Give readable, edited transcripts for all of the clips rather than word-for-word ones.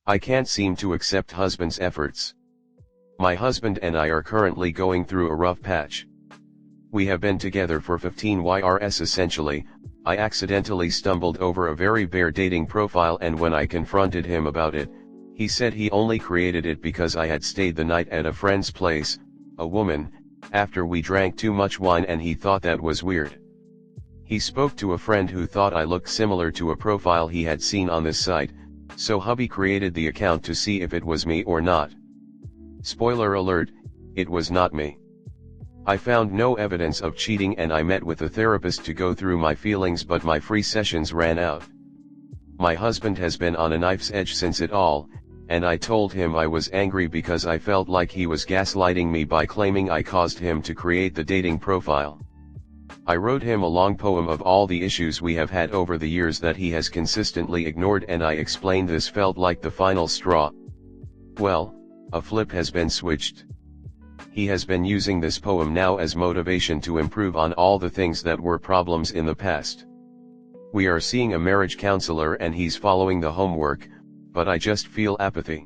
I can't seem to accept husband's efforts. My husband and I are currently going through a rough patch. We have been together for 15 years essentially. I accidentally stumbled over a very bare dating profile, and when I confronted him about it, he said he only created it because I had stayed the night at a friend's place, a woman, after we drank too much wine, and he thought that was weird. He spoke to a friend who thought I looked similar to a profile he had seen on this site, so hubby created the account to see if it was me or not. Spoiler alert, it was not me. I found no evidence of cheating and I met with a therapist to go through my feelings, but my free sessions ran out. My husband has been on a knife's edge since it all, and I told him I was angry because I felt like he was gaslighting me by claiming I caused him to create the dating profile. I wrote him a long poem of all the issues we have had over the years that he has consistently ignored, and I explained this felt like the final straw. Well, a flip has been switched. He has been using this poem now as motivation to improve on all the things that were problems in the past. We are seeing a marriage counselor and he's following the homework, but I just feel apathy.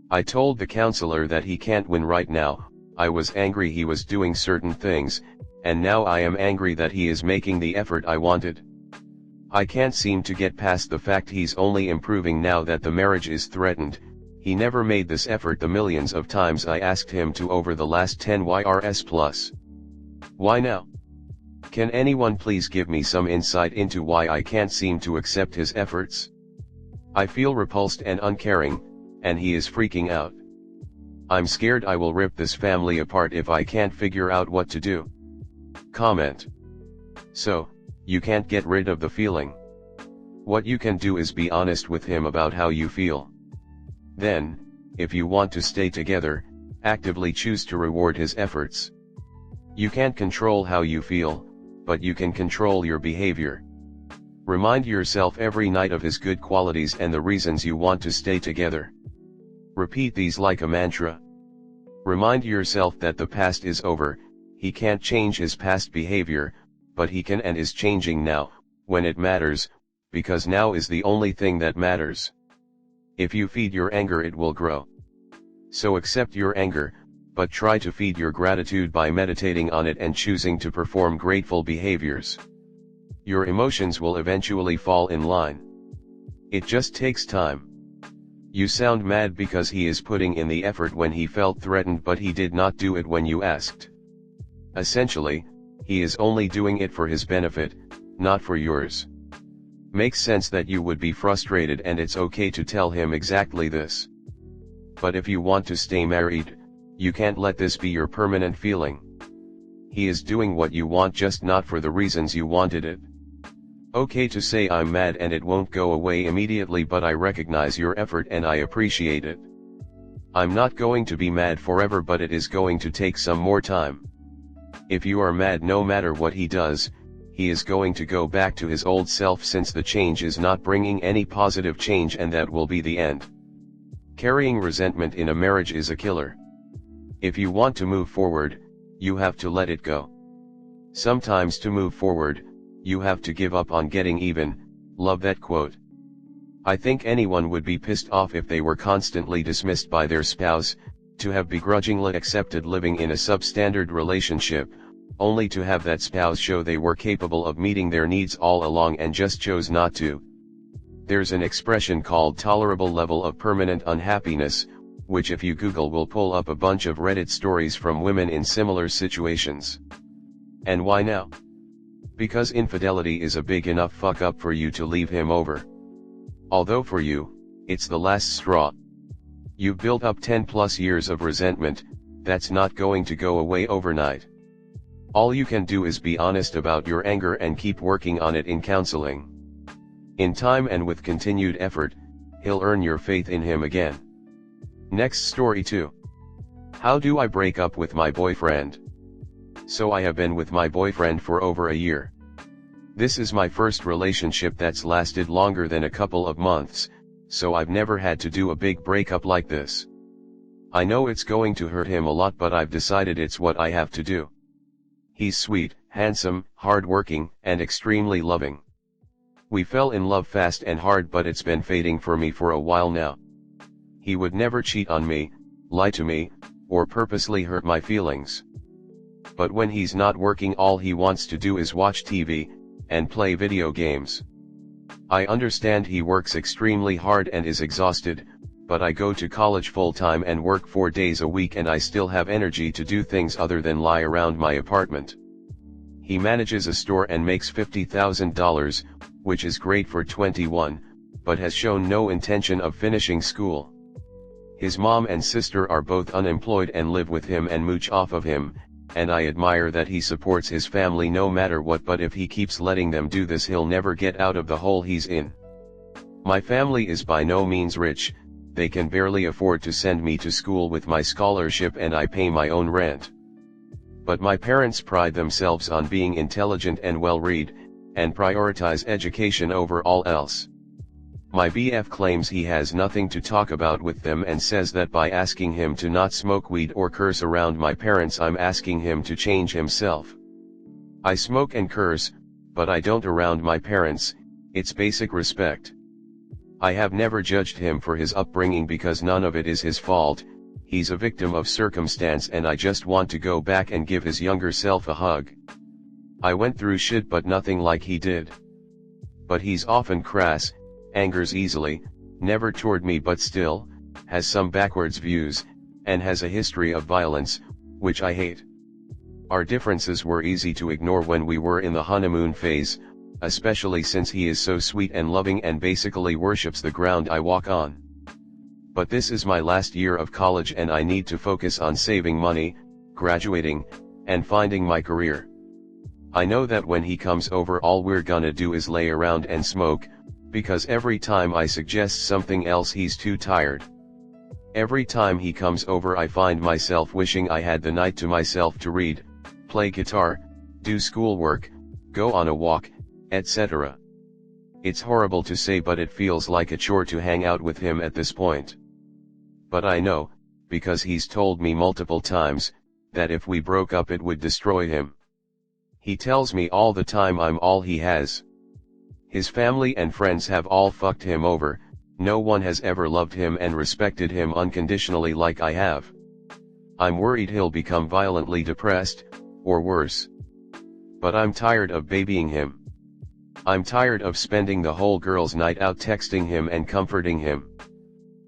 I told the counselor that he can't win right now. I was angry he was doing certain things, and now I am angry that he is making the effort I wanted. I can't seem to get past the fact he's only improving now that the marriage is threatened. He never made this effort the millions of times I asked him to over the last 10 years plus. Why now? Can anyone please give me some insight into why I can't seem to accept his efforts? I feel repulsed and uncaring, and he is freaking out. I'm scared I will rip this family apart if I can't figure out what to do. Comment. So, you can't get rid of the feeling. What you can do is be honest with him about how you feel. Then, if you want to stay together, actively choose to reward his efforts. You can't control how you feel, but you can control your behavior. Remind yourself every night of his good qualities and the reasons you want to stay together. Repeat these like a mantra. Remind yourself that the past is over. He can't change his past behavior, but he can and is changing now, when it matters, because now is the only thing that matters. If you feed your anger, it will grow. So accept your anger, but try to feed your gratitude by meditating on it and choosing to perform grateful behaviors. Your emotions will eventually fall in line. It just takes time. You sound mad because he is putting in the effort when he felt threatened, but he did not do it when you asked. Essentially, he is only doing it for his benefit, not for yours. Makes sense that you would be frustrated, and it's okay to tell him exactly this. But if you want to stay married, you can't let this be your permanent feeling. He is doing what you want, just not for the reasons you wanted it. Okay to say I'm mad and it won't go away immediately, but I recognize your effort and I appreciate it. I'm not going to be mad forever, but it is going to take some more time. If you are mad no matter what he does, he is going to go back to his old self, since the change is not bringing any positive change, and that will be the end. Carrying resentment in a marriage is a killer. If you want to move forward, you have to let it go. Sometimes to move forward, you have to give up on getting even. Love that quote. I think anyone would be pissed off if they were constantly dismissed by their spouse, to have begrudgingly accepted living in a substandard relationship, only to have that spouse show they were capable of meeting their needs all along and just chose not to. There's an expression called tolerable level of permanent unhappiness, which if you Google will pull up a bunch of Reddit stories from women in similar situations. And why now? Because infidelity is a big enough fuck up for you to leave him over. Although for you, it's the last straw. You've built up 10+ years of resentment, that's not going to go away overnight. All you can do is be honest about your anger and keep working on it in counseling. In time and with continued effort, he'll earn your faith in him again. Next story 2. How do I break up with my boyfriend? So I have been with my boyfriend for over a year. This is my first relationship that's lasted longer than a couple of months, so I've never had to do a big breakup like this. I know it's going to hurt him a lot, but I've decided it's what I have to do. He's sweet, handsome, hardworking, and extremely loving. We fell in love fast and hard, but it's been fading for me for a while now. He would never cheat on me, lie to me, or purposely hurt my feelings. But when he's not working, all he wants to do is watch TV, and play video games. I understand he works extremely hard and is exhausted, but I go to college full-time and work 4 days a week, and I still have energy to do things other than lie around my apartment. He manages a store and makes $50,000, which is great for 21, but has shown no intention of finishing school. His mom and sister are both unemployed and live with him and mooch off of him, and I admire that he supports his family no matter what, but if he keeps letting them do this, he'll never get out of the hole he's in. My family is by no means rich. They can barely afford to send me to school with my scholarship, and I pay my own rent. But my parents pride themselves on being intelligent and well-read, and prioritize education over all else. My BF claims he has nothing to talk about with them and says that by asking him to not smoke weed or curse around my parents, I'm asking him to change himself. I smoke and curse, but I don't around my parents. It's basic respect. I have never judged him for his upbringing because none of it is his fault. He's a victim of circumstance, and I just want to go back and give his younger self a hug. I went through shit, but nothing like he did. But he's often crass, angers easily, never toward me but still, has some backwards views, and has a history of violence, which I hate. Our differences were easy to ignore when we were in the honeymoon phase, especially since he is so sweet and loving and basically worships the ground I walk on. But this is my last year of college and I need to focus on saving money, graduating, and finding my career. I know that when he comes over, all we're gonna do is lay around and smoke, because every time I suggest something else he's too tired. Every time he comes over, I find myself wishing I had the night to myself to read, play guitar, do schoolwork, go on a walk, etc. It's horrible to say, but it feels like a chore to hang out with him at this point. But I know, because he's told me multiple times, that if we broke up it would destroy him. He tells me all the time I'm all he has. His family and friends have all fucked him over. No one has ever loved him and respected him unconditionally like I have. I'm worried he'll become violently depressed, or worse. But I'm tired of babying him. I'm tired of spending the whole girls' night out texting him and comforting him.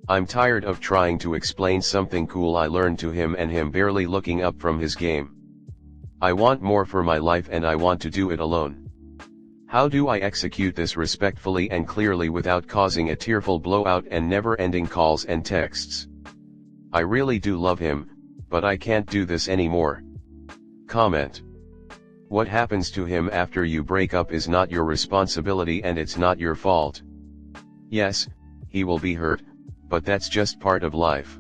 I'm tired of trying to explain something cool I learned to him and him barely looking up from his game. I want more for my life, and I want to do it alone. How do I execute this respectfully and clearly without causing a tearful blowout and never-ending calls and texts? I really do love him, but I can't do this anymore. Comment. What happens to him after you break up is not your responsibility and it's not your fault. Yes, he will be hurt, but that's just part of life.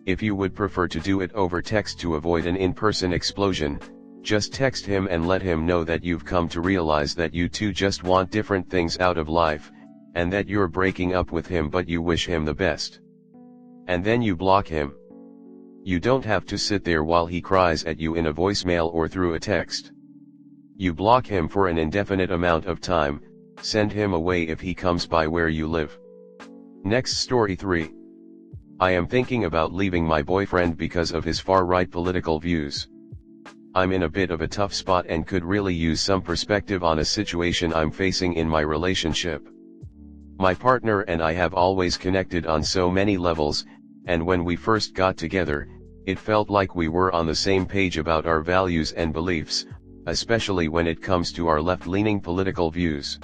If you would prefer to do it over text to avoid an in-person explosion, just text him and let him know that you've come to realize that you two just want different things out of life, and that you're breaking up with him but you wish him the best. And then you block him. You don't have to sit there while he cries at you in a voicemail or through a text. You block him for an indefinite amount of time, send him away if he comes by where you live. Next story 3. I am thinking about leaving my boyfriend because of his far-right political views. I'm in a bit of a tough spot and could really use some perspective on a situation I'm facing in my relationship. My partner and I have always connected on so many levels, and when we first got together, it felt like we were on the same page about our values and beliefs, especially when it comes to our left-leaning political views.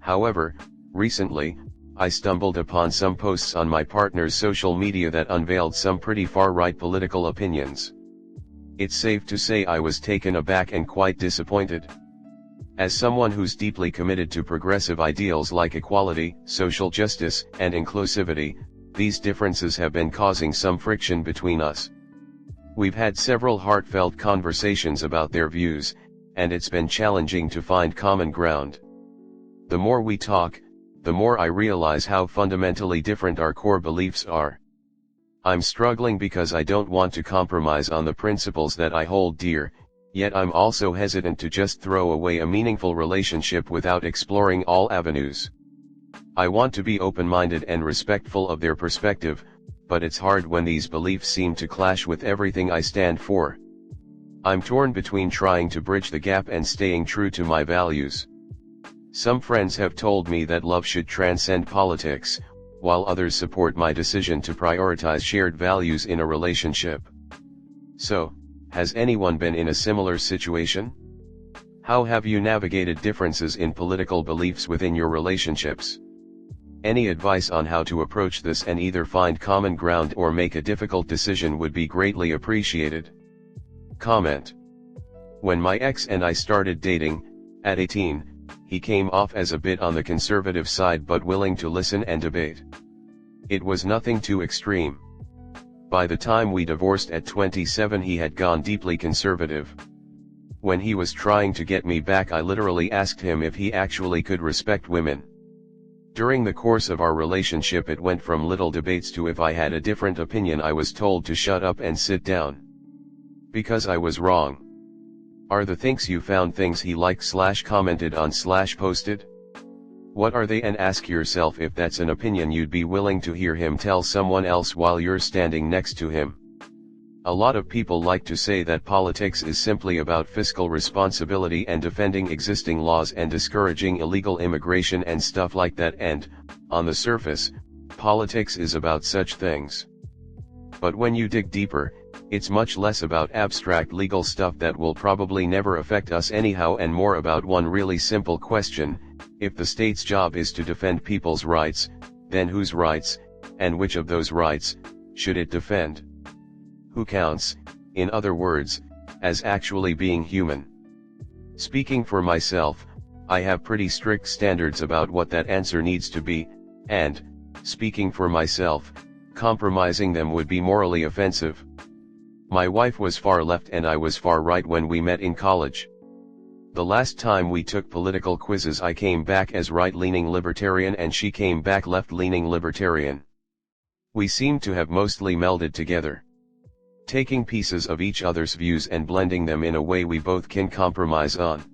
However, recently, I stumbled upon some posts on my partner's social media that unveiled some pretty far-right political opinions. It's safe to say I was taken aback and quite disappointed. As someone who's deeply committed to progressive ideals like equality, social justice, and inclusivity, these differences have been causing some friction between us. We've had several heartfelt conversations about their views, and it's been challenging to find common ground. The more we talk, the more I realize how fundamentally different our core beliefs are. I'm struggling because I don't want to compromise on the principles that I hold dear, yet I'm also hesitant to just throw away a meaningful relationship without exploring all avenues. I want to be open-minded and respectful of their perspective, but it's hard when these beliefs seem to clash with everything I stand for. I'm torn between trying to bridge the gap and staying true to my values. Some friends have told me that love should transcend politics, while others support my decision to prioritize shared values in a relationship. So, has anyone been in a similar situation? How have you navigated differences in political beliefs within your relationships? Any advice on how to approach this and either find common ground or make a difficult decision would be greatly appreciated. Comment. When my ex and I started dating, at 18, he came off as a bit on the conservative side but willing to listen and debate. It was nothing too extreme. By the time we divorced at 27, he had gone deeply conservative. When he was trying to get me back, I literally asked him if he actually could respect women. During the course of our relationship, it went from little debates to if I had a different opinion I was told to shut up and sit down. Because I was wrong. Are the things you found things he liked/commented on/posted? What are they, and ask yourself if that's an opinion you'd be willing to hear him tell someone else while you're standing next to him. A lot of people like to say that politics is simply about fiscal responsibility and defending existing laws and discouraging illegal immigration and stuff like that, and, on the surface, politics is about such things. But when you dig deeper, it's much less about abstract legal stuff that will probably never affect us anyhow and more about one really simple question: if the state's job is to defend people's rights, then whose rights, and which of those rights, should it defend? Who counts, in other words, as actually being human? Speaking for myself, I have pretty strict standards about what that answer needs to be, and, speaking for myself, compromising them would be morally offensive. My wife was far left and I was far right when we met in college. The last time we took political quizzes, I came back as right-leaning libertarian and she came back left-leaning libertarian. We seemed to have mostly melded together, taking pieces of each other's views and blending them in a way we both can compromise on.